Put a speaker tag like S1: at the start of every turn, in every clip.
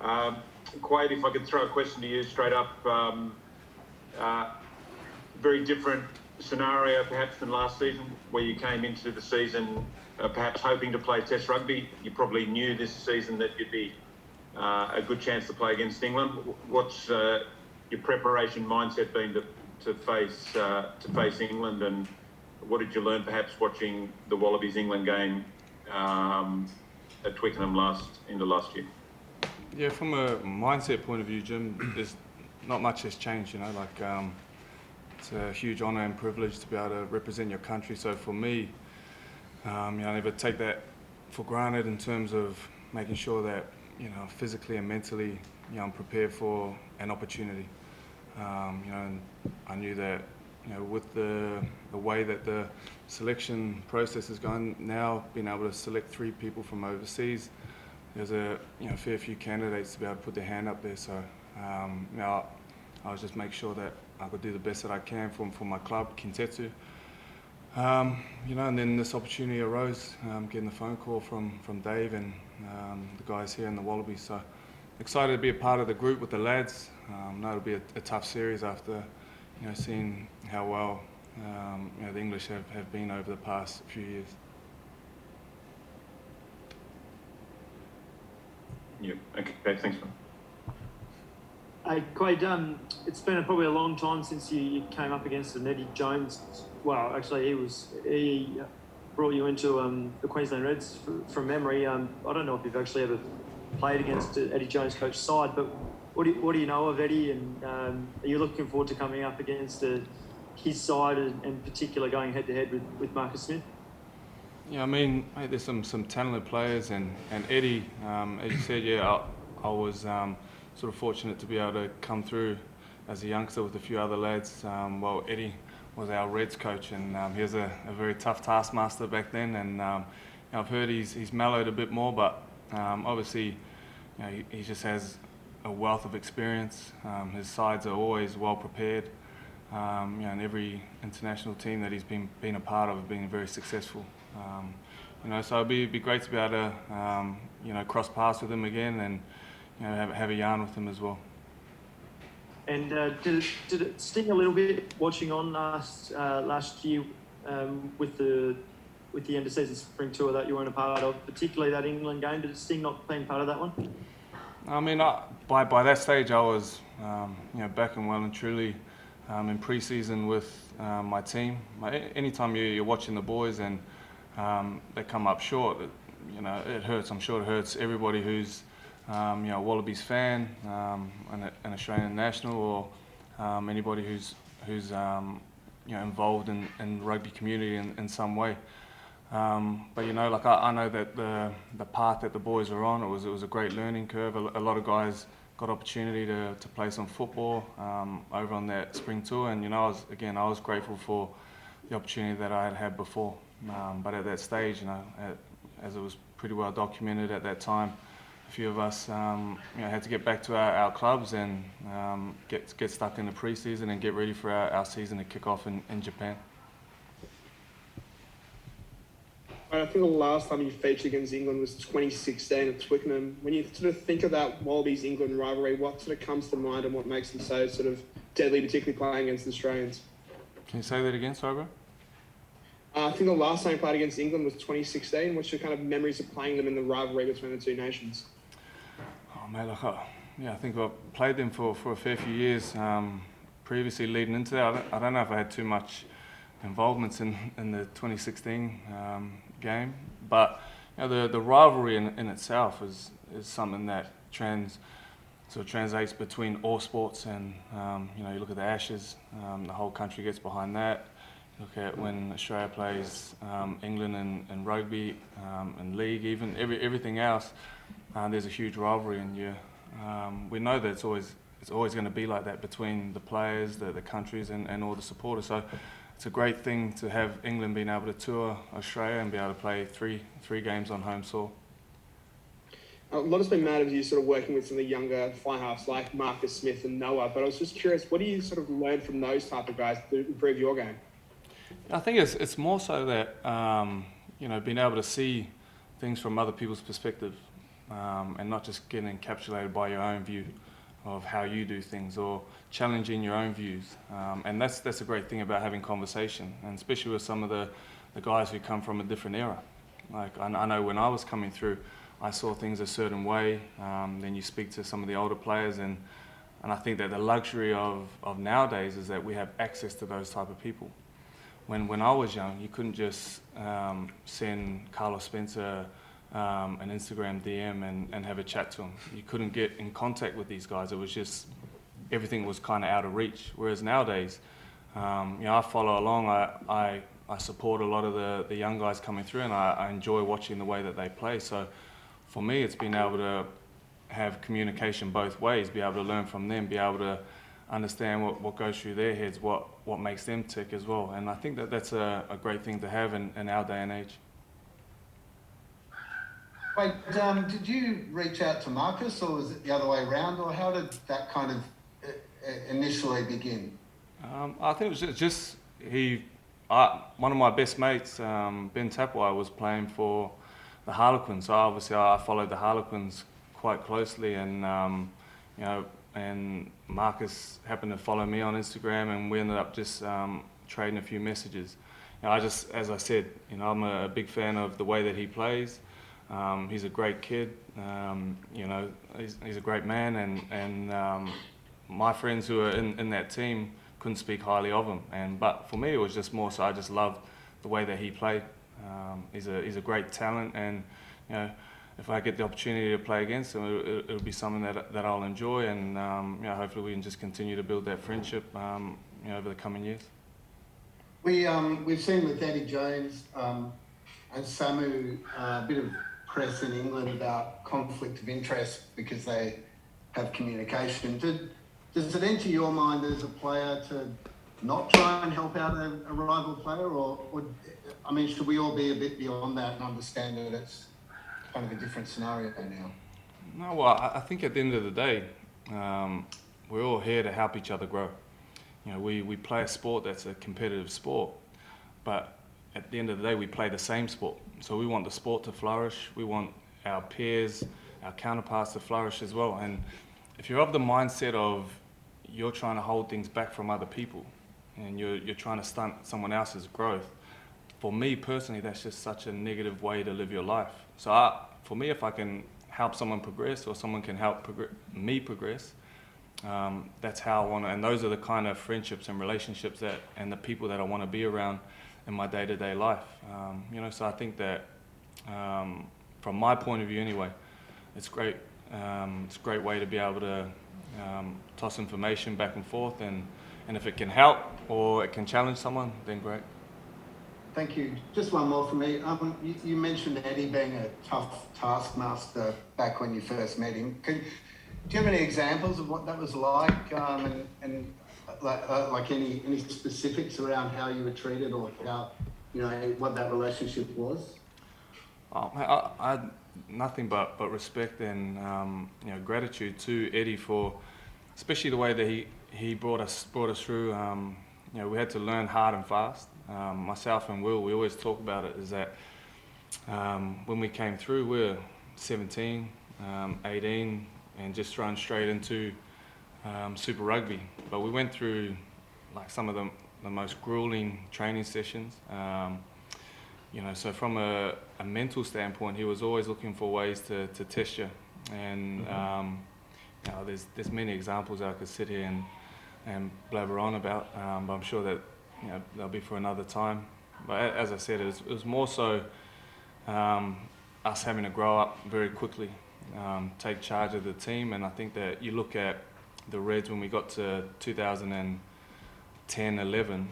S1: Quade, if I could throw a question to you straight up. Very different scenario perhaps than last season, where you came into the season perhaps hoping to play Test rugby. You probably knew this season that you'd be a good chance to play against England. What's your preparation mindset been to face England, and what did you learn perhaps watching the Wallabies England game at Twickenham into last year?
S2: Yeah, from a mindset point of view, Jim, there's not much has changed. It's a huge honour and privilege to be able to represent your country. So for me, I never take that for granted in terms of making sure that physically and mentally, I'm prepared for an opportunity. And I knew that, with the way that the selection process is going now, being able to select 3 people from overseas, there's a fair few candidates to be able to put their hand up there. So I was just make sure that I could do the best that I can for my club, Kintetsu. And then this opportunity arose, getting the phone call from Dave and the guys here in the Wallabies. So excited to be a part of the group with the lads. Know it'll be a tough series after seeing how well the English have been over the past few years.
S1: Yeah. Okay. Thanks, man.
S3: Hey, Quade, it's been probably a long time since you came up against an Eddie Jones. Well, actually, he brought you into the Queensland Reds from memory. I don't know if you've actually ever played against Eddie Jones' coach side, but what do you know of Eddie, and are you looking forward to coming up against his side, and in particular going head-to-head with Marcus Smith?
S2: Yeah, I mean, mate, there's some talented players, and Eddie, as you said, I was sort of fortunate to be able to come through as a youngster with a few other lads. Well, Eddie was our Reds coach, and he was a very tough taskmaster back then, and I've heard he's mellowed a bit more, but obviously he just has a wealth of experience. His sides are always well prepared, and every international team that he's been a part of have been very successful. So it'd be great to be able to cross paths with him again, and have a yarn with him as well.
S3: And did it sting a little bit watching on last year with the end of season spring tour that you weren't a part of, particularly that England game? Did it sting not being part of that one?
S2: I mean, by that stage I was back and well and truly in pre-season with my team. Anytime you're watching the boys and they come up short, it hurts. I'm sure it hurts everybody who's a Wallabies fan, an Australian national, or anybody who's involved in rugby community in some way. But I know that the path that the boys are on, it was a great learning curve. A lot of guys got opportunity to play some football over on that spring tour, and I was grateful for the opportunity that I had before. But at that stage, as it was pretty well documented at that time, a few of us had to get back to our clubs and get stuck in the pre-season and get ready for our season to kick off in Japan.
S4: I think the last time you featured against England was 2016 at Twickenham. When you sort of think of that Wallabies-England rivalry, what sort of comes to mind and what makes them so sort of deadly, particularly playing against the Australians?
S2: Can you say that again, sorry, bro?
S4: I think the last time you played against England was 2016. What's your kind of memories of playing them in the rivalry between the two nations?
S2: Oh, mate, I think I've played them for a fair few years previously leading into that. I don't know if I had too much involvement in the 2016 game, but the rivalry in itself is something that translates between all sports, and you look at the Ashes, the whole country gets behind that. Look at when Australia plays England in rugby and league, even everything else. There's a huge rivalry, and we know that it's always going to be like that between the players, the countries, and all the supporters. So it's a great thing to have England being able to tour Australia and be able to play three games on home soil.
S4: A lot has been made of you sort of working with some of the younger fly-halves like Marcus Smith and Noah, but I was just curious, what do you sort of learn from those type of guys to improve your game?
S2: I think it's more so that being able to see things from other people's perspective. and not just getting encapsulated by your own view of how you do things or challenging your own views. And that's a great thing about having conversation, and especially with some of the guys who come from a different era. Like I know when I was coming through, I saw things a certain way. Then you speak to some of the older players, and I think that the luxury of nowadays is that we have access to those type of people. When I was young, you couldn't just send Carlos Spencer an Instagram DM and have a chat to him. You couldn't get in contact with these guys. It was just, everything was kind of out of reach. Whereas nowadays, I follow along. I support a lot of the young guys coming through, and I enjoy watching the way that they play. So for me, it's been able to have communication both ways, be able to learn from them, be able to understand what goes through their heads, what makes them tick as well. And I think that that's a great thing to have in our day and age.
S5: Wait, did you reach out to Marcus, or was it the other way around, or how did that kind of initially begin?
S2: I think it was just one of my best mates, Ben Tapwai, was playing for the Harlequins. So obviously I followed the Harlequins quite closely, and and Marcus happened to follow me on Instagram, and we ended up just trading a few messages. As I said, I'm a big fan of the way that he plays. He's a great kid. He's a great man, and my friends who are in that team couldn't speak highly of him. But for me, it was just more so I just loved the way that he played. He's a great talent, and if I get the opportunity to play against him, it'll be something that I'll enjoy, and hopefully we can just continue to build that friendship over the coming years.
S5: We've seen with Eddie Jones and Samu a bit of press in England about conflict of interest because they have communication. Does it enter your mind as a player to not try and help out a rival player, or should we all be a bit beyond that and understand that it's kind of a different scenario now?
S2: No, well, I think at the end of the day, we're all here to help each other grow. We play a sport that's a competitive sport, but at the end of the day, we play the same sport. So we want the sport to flourish. We want our peers, our counterparts to flourish as well. And if you're of the mindset of you're trying to hold things back from other people and you're trying to stunt someone else's growth, for me personally, that's just such a negative way to live your life. So for me, if I can help someone progress, or someone can help me progress, that's how I want to, and those are the kind of friendships and relationships and the people that I want to be around in my day-to-day life. So I think that from my point of view anyway, it's great. It's a great way to be able to toss information back and forth, and if it can help or it can challenge someone, then great.
S5: Thank you. Just one more from me. You mentioned Eddie being a tough taskmaster back when you first met him. Do you have any examples of what that was like, and like any specifics around how you were treated, or how what that relationship was?
S2: I had nothing but respect and gratitude to Eddie for, especially the way that he brought us through. We had to learn hard and fast. Myself and Will, we always talk about it, is that when we came through, we were 17, 18, and just thrown straight into Super Rugby. But we went through like some of the most grueling training sessions. So from a mental standpoint, he was always looking for ways to test you. And there's many examples I could sit here and blabber on about, but I'm sure that they'll be for another time. But as I said, it was more so us having to grow up very quickly, take charge of the team. And I think that you look at the Reds when we got to 2010, 11,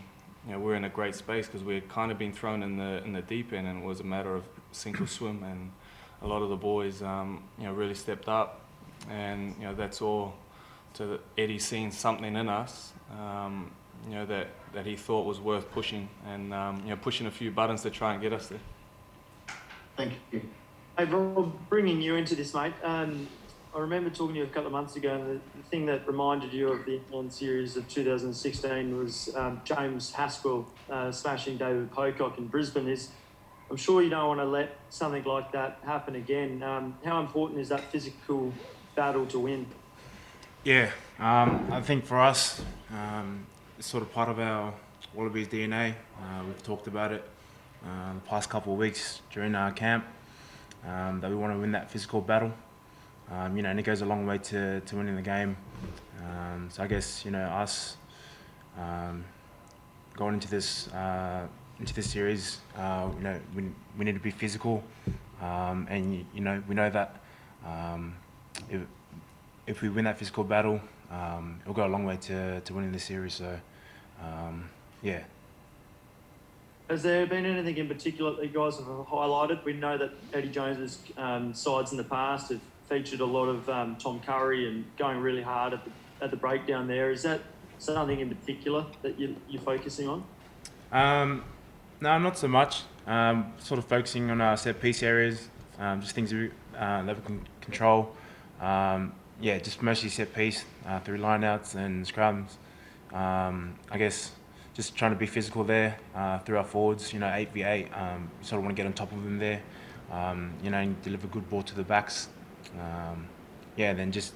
S2: we're in a great space because we had kind of been thrown in the deep end, and it was a matter of sink or swim. And a lot of the boys, really stepped up, and that's all to Eddie seeing something in us, that he thought was worth pushing, and pushing a few buttons to try and get us there.
S5: Thank you.
S3: Hey, Rob, bringing you into this, mate. I remember talking to you a couple of months ago, and the thing that reminded you of the England series of 2016 was James Haskell smashing David Pocock in Brisbane. Is I'm sure you don't want to let something like that happen again. How important is that physical battle to win?
S6: Yeah, I think for us, it's sort of part of our Wallabies DNA. We've talked about it the past couple of weeks during our camp, that we want to win that physical battle. And it goes a long way to winning the game. So I guess, us going into this series, we need to be physical, and we know that if we win that physical battle, it'll go a long way to winning the series. So, yeah.
S3: Has there been anything in particular that you guys have highlighted? We know that Eddie Jones's sides in the past have featured a lot of Tom Curry and going really hard at the breakdown there. Is that something in particular that you're focusing on?
S6: No, not so much. Sort of focusing on our set piece areas, just things that we can control. Just mostly set piece through lineouts and scrums. I guess just trying to be physical there through our forwards. 8v8. Sort of want to get on top of them there. And deliver good ball to the backs. Then just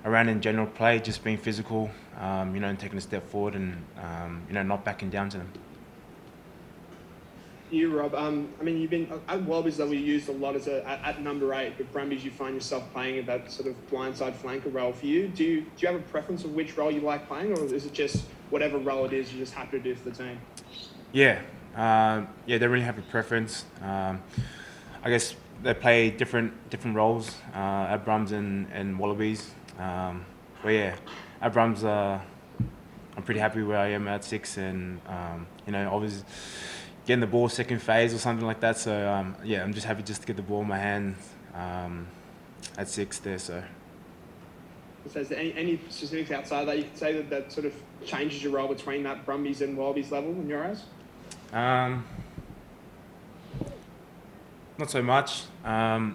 S6: around in general play, just being physical. And taking a step forward and not backing down to them.
S4: You, Rob. You've been at Wallabies level. You used a lot at number 8. With Brumbies, you find yourself playing at that sort of blindside flanker role. For you, do you have a preference of which role you like playing, or is it just whatever role it is you're just happy to do for the team?
S6: Yeah, don't really have a preference. I guess they play different roles at Brums and Wallabies. At Brums, I'm pretty happy where I am at 6, and obviously getting the ball second phase or something like that. So I'm just happy just to get the ball in my hands at 6 there. So
S4: is there any specifics outside that you can say that sort of changes your role between that Brumbies and Wallabies level in your eyes?
S6: Not so much. I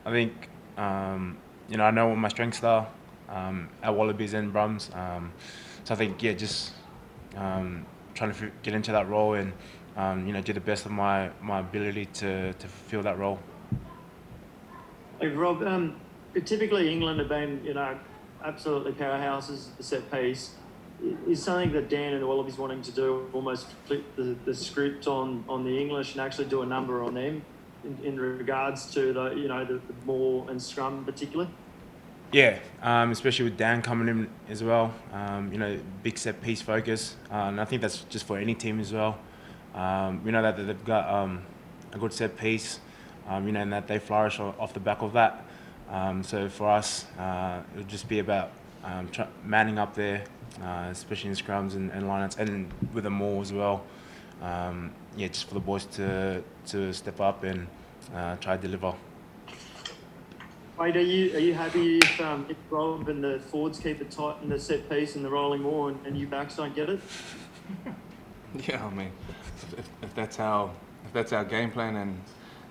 S6: think I know what my strengths are at Wallabies and Brums. So I think just trying to get into that role and do the best of my ability to fulfill that role.
S3: Hey, Rob, typically England have been, absolutely powerhouses at the set piece. Is something that Dan and the Wallabies wanting to do, almost flip the script on the English and actually do a number on them in regards to the maul and scrum in particular?
S6: Yeah, especially with Dan coming in as well. Big set piece focus, and I think that's just for any team as well. We know that they've got a good set piece, and that they flourish off the back of that. So for us, it'll just be about manning up there, especially in scrums and lineouts, and with the maul as well. Just for the boys to step up and try to deliver.
S3: Wade, are you happy if Rob and the forwards keep it tight in the set piece and the rolling maul and you backs don't get it?
S2: Yeah, if that's our game plan and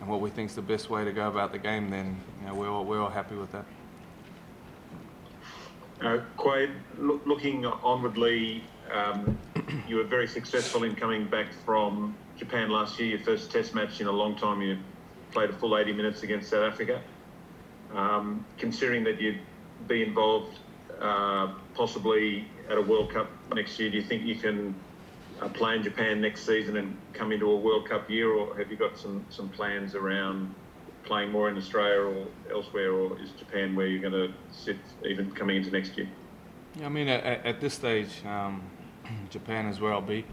S2: what we think is the best way to go about the game, then we're all happy with that.
S1: Quade, looking onwardly, you were very successful in coming back from Japan last year, your first test match in a long time. You played a full 80 minutes against South Africa. Considering that you'd be involved possibly at a World Cup next year, do you think you can play in Japan next season and come into a World Cup year, or have you got some plans around playing more in Australia or elsewhere, or is Japan where you're going to sit even coming into next year?
S2: Yeah, at this stage, Japan is where I'll be.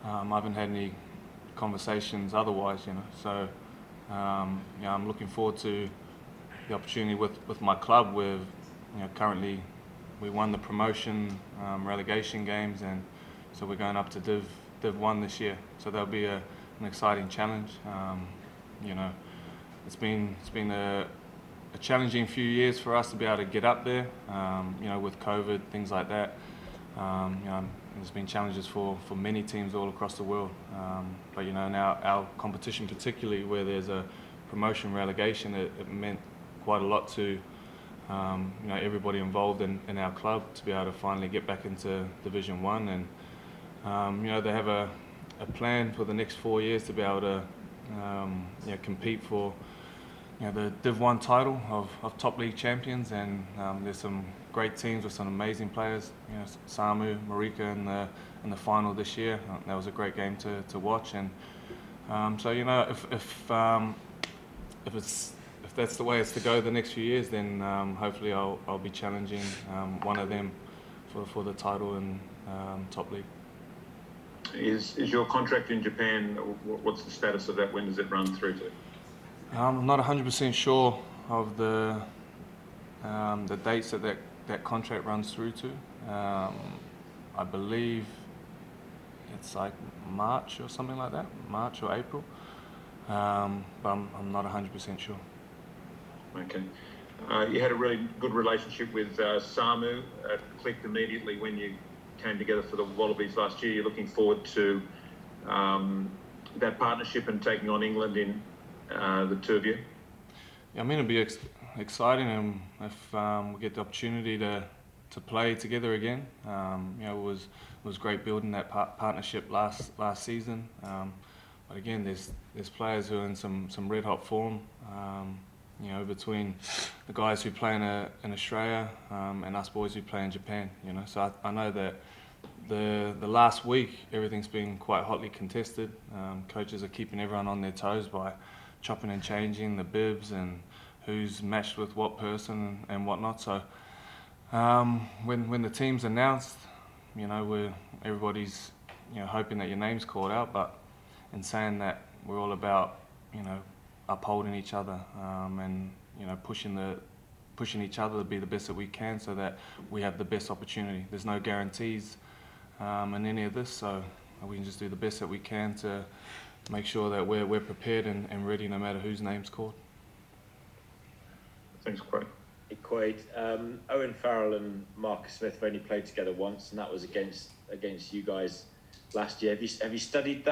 S2: I haven't had any conversations otherwise, So, I'm looking forward to the opportunity with my club. Where, currently we won the promotion relegation games, and so we're going up to Div 1 this year. So that'll be an exciting challenge. It's been a challenging few years for us to be able to get up there. With COVID, things like that. There's been challenges for many teams all across the world. But now our competition, particularly where there's a promotion relegation, it meant quite a lot to everybody involved in our club to be able to finally get back into Division 1, and they have a plan for the next 4 years to be able to compete for the Div 1 title of top league champions, and there's some great teams with some amazing players. Samu, Marika in the final this year. That was a great game to watch, and so if that's the way it's to go the next few years, then hopefully I'll be challenging one of them for the title in top league.
S1: Is your contract in Japan? What's the status of that? When does it run through to?
S2: I'm not 100% sure of the dates that contract runs through to. I believe it's like March or something like that, March or April. But I'm not 100% sure.
S1: Okay. You had a really good relationship with Samu. It clicked immediately when you came together for the Wallabies last year. You're looking forward to that partnership and taking on England in the two of you?
S2: Yeah, I mean, it'll be exciting, and if we get the opportunity to play together again. It was great building that partnership last season. But again, there's players who are in some red hot form. Between the guys who play in Australia and us boys who play in Japan. So I know that the last week everything's been quite hotly contested. Coaches are keeping everyone on their toes by chopping and changing the bibs and who's matched with what person and whatnot. So when the team's announced, everybody's hoping that your name's called out, but in saying that, we're all about upholding each other and pushing each other to be the best that we can, so that we have the best opportunity. There's no guarantees in any of this, so we can just do the best that we can to make sure that we're prepared and ready no matter whose name's called.
S1: Thanks, Quade.
S7: Hey, Quade. Owen Farrell and Marcus Smith have only played together once, and that was against you guys last year. Have you studied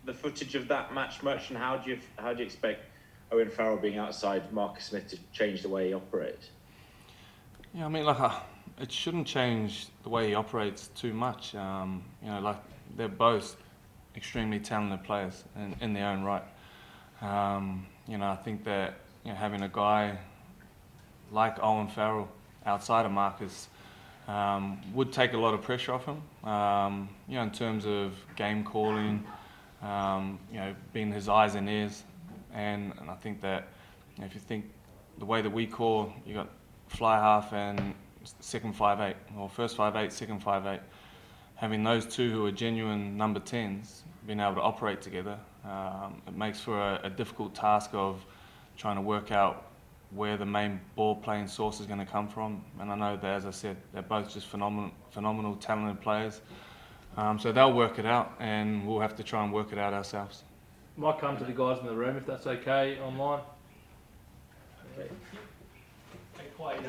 S7: the footage of that match much, and how do you expect Owen Farrell being outside Marcus Smith to change the way he operates?
S2: Yeah, I mean, it shouldn't change the way he operates too much. They're both extremely talented players in their own right. I think that having a guy like Owen Farrell outside of Marcus would take a lot of pressure off him. In terms of game calling, being his eyes and ears, and I think that if you think the way that we call, you got fly half and second 5'8", or first 5'8", second 5'8". Having those two who are genuine number 10s, being able to operate together, it makes for a difficult task of trying to work out where the main ball playing source is going to come from. And I know that, as I said, they're both just phenomenal, talented players. So they'll work it out, and we'll have to try and work it out ourselves.
S8: Might come to the guys in the room if that's okay, online.
S7: Okay.
S9: Hey, Quade,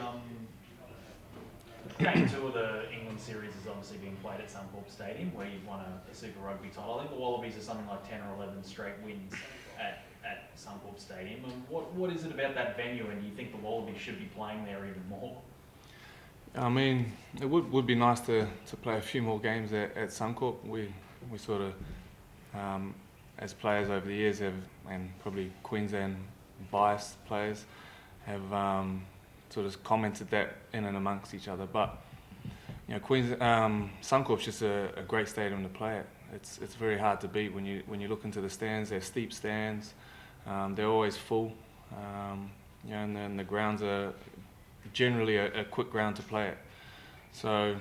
S9: Game 2 of the England series is obviously being played at Suncorp Stadium, where you've won a Super Rugby title. I think the Wallabies are something like 10 or 11 straight wins at Suncorp Stadium. And what is it about that venue, and do you think the Wallabies should be playing there even more?
S2: I mean, it would be nice to play a few more games at Suncorp. We sort of, as players over the years have, and probably Queensland biased players, have sort of commented that in and amongst each other. But Suncorp's just a great stadium to play at. It's very hard to beat when you look into the stands. They're steep stands. They're always full. And then the grounds are generally a quick ground to play at. So,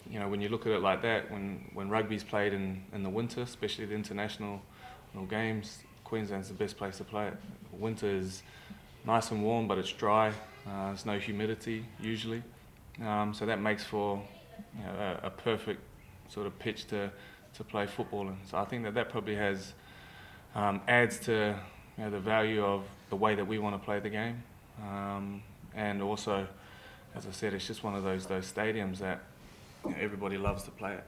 S2: when you look at it like that, when rugby's played in the winter, especially the international games, Queensland's the best place to play it. Winter is nice and warm, but it's dry. There's no humidity usually. So that makes for a perfect sort of pitch to play football in. So I think that probably has adds to the value of the way that we want to play the game. And also, as I said, it's just one of those stadiums that everybody loves to play at.